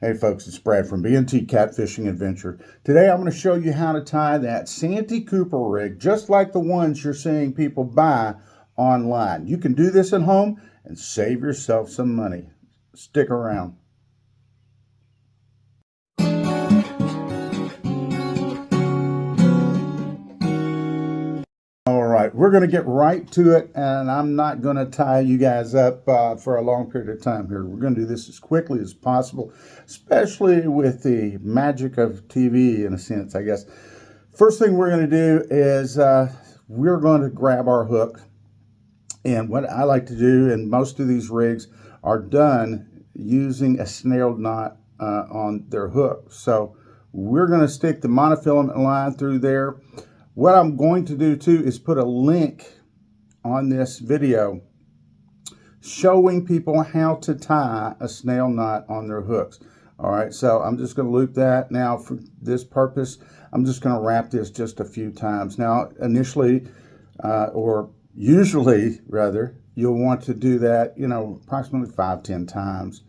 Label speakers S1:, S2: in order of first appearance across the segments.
S1: Hey folks, it's Brad from B&T Catfishing Adventure. Today I'm going to show you how to tie that Santee Cooper rig just like the ones you're seeing people buy online. You can do this at home and save yourself some money. Stick around. All right, we're going to get right to it, and I'm not going to tie you guys up for a long period of time here. We're going to do this as quickly as possible, especially with the magic of TV, in a sense, I guess. First thing we're going to do is we're going to grab our hook, and what I like to do, and most of these rigs are done using a snailed knot on their hook. So we're going to stick the monofilament line through there. What I'm going to do too is put a link on this video showing people how to tie a snail knot on their hooks. All right, so I'm just going to loop that. Now for this purpose, I'm just going to wrap this just a few times. Now initially, or usually rather, you'll want to do that, approximately 5-10 times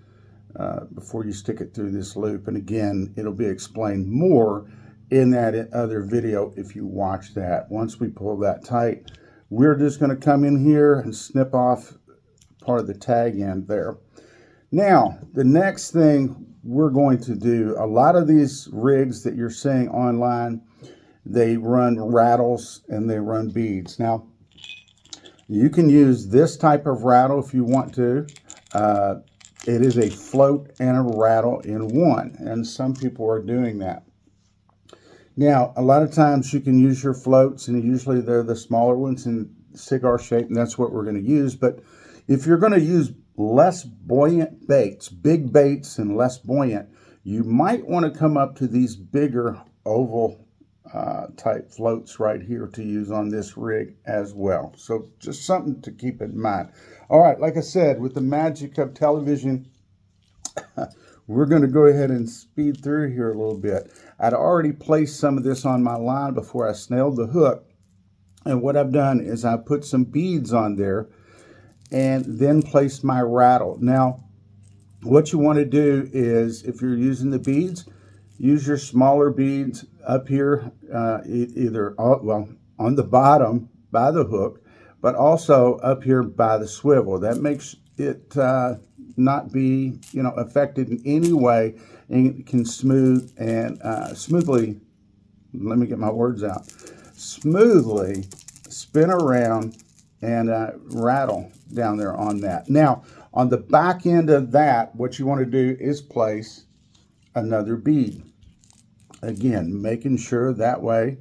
S1: before you stick it through this loop. And again, it'll be explained more in that other video if you watch that. Once we pull that tight, we're just going to come in here and snip off part of the tag end there. Now, the next thing we're going to do, a lot of these rigs that you're seeing online, they run rattles and they run beads. Now, you can use this type of rattle if you want to. It is a float and a rattle in one, and some people are doing that. Now, a lot of times you can use your floats, and usually they're the smaller ones in cigar shape, and that's what we're going to use. But if you're going to use less buoyant baits, big baits and less buoyant, you might want to come up to these bigger oval type floats right here to use on this rig as well. So just something to keep in mind. All right, like I said, with the magic of television, we're going to go ahead and speed through here a little bit. I'd already placed some of this on my line before I snailed the hook. And what I've done is I put some beads on there and then placed my rattle. Now, what you want to do is, if you're using the beads, use your smaller beads up here, either on the bottom by the hook, but also up here by the swivel. That makes it not be affected in any way, and it can smooth and smoothly, let me get my words out, smoothly spin around and rattle down there on that. Now on the back end of that, what you want to do is place another bead, again making sure that way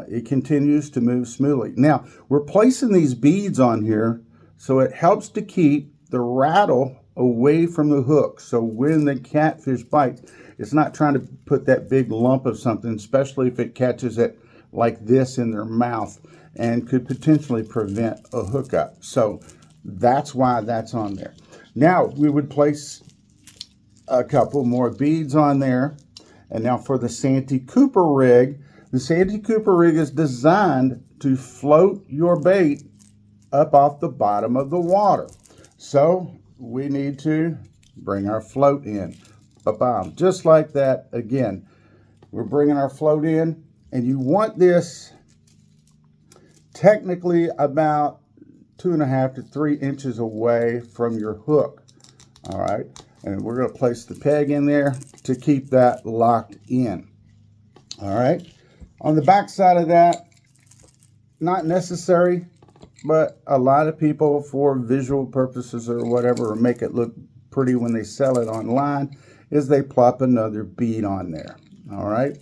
S1: it continues to move smoothly. Now we're placing these beads on here so it helps to keep the rattle away from the hook. So when the catfish bites, it's not trying to put that big lump of something, especially if it catches it like this in their mouth, and could potentially prevent a hookup. So that's why that's on there. Now we would place a couple more beads on there. And now for the Santee Cooper rig, the Santee Cooper rig is designed to float your bait up off the bottom of the water. So we need to bring our float in. Ba-bam. Just like that. Again, we're bringing our float in, and you want this technically about 2.5 to 3 inches away from your hook. All right, and we're going to place the peg in there to keep that locked in. All right, on the back side of that, not necessary, but a lot of people, for visual purposes or whatever, or make it look pretty when they sell it online, is they plop another bead on there. All right.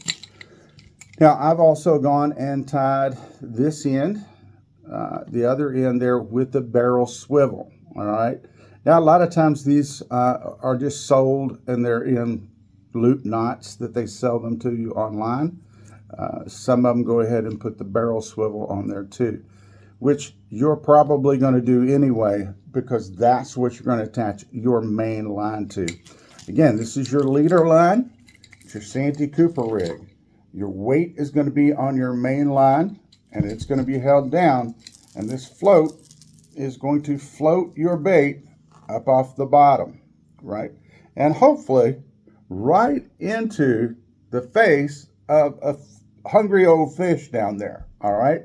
S1: Now I've also gone and tied this end, the other end there, with the barrel swivel. All right. Now a lot of times these are just sold, and they're in loop knots that they sell them to you online. Some of them go ahead and put the barrel swivel on there too, which you're probably going to do anyway, because that's what you're going to attach your main line to. Again, this is your leader line. It's your Santee Cooper rig. Your weight is going to be on your main line, and it's going to be held down, and this float is going to float your bait up off the bottom, right? And hopefully right into the face of a hungry old fish down there. All right.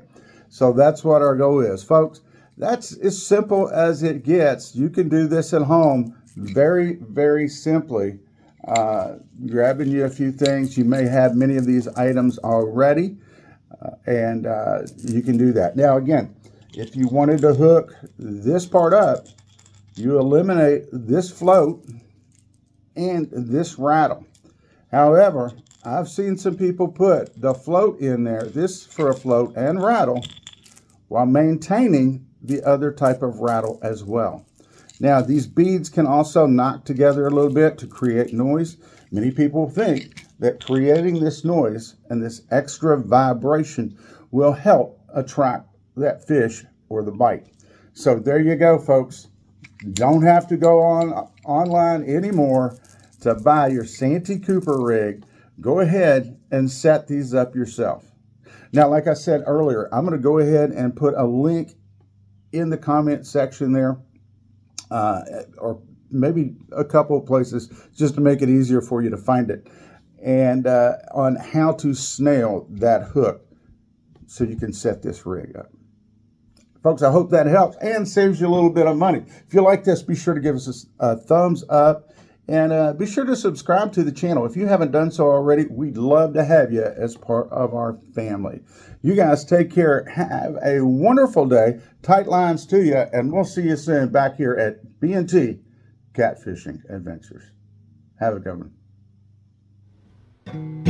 S1: So that's what our goal is, folks. That's as simple as it gets. You can do this at home very, very simply. Grabbing you a few things. You may have many of these items already, and you can do that. Now, again, if you wanted to hook this part up, you eliminate this float and this rattle. However, I've seen some people put the float in there, this for a float and rattle, while maintaining the other type of rattle as well. Now, these beads can also knock together a little bit to create noise. Many people think that creating this noise and this extra vibration will help attract that fish or the bite. So there you go, folks. Don't have to go online anymore to buy your Santee Cooper rig. Go ahead and set these up yourself. Now, like I said earlier, I'm going to go ahead and put a link in the comment section there, or maybe a couple of places just to make it easier for you to find it, and on how to snail that hook so you can set this rig up. Folks, I hope that helps and saves you a little bit of money. If you like this, be sure to give us a thumbs up, and be sure to subscribe to the channel. If you haven't done so already, we'd love to have you as part of our family. You guys take care. Have a wonderful day. Tight lines to you, and we'll see you soon back here at B&T Catfishing Adventures. Have a good one.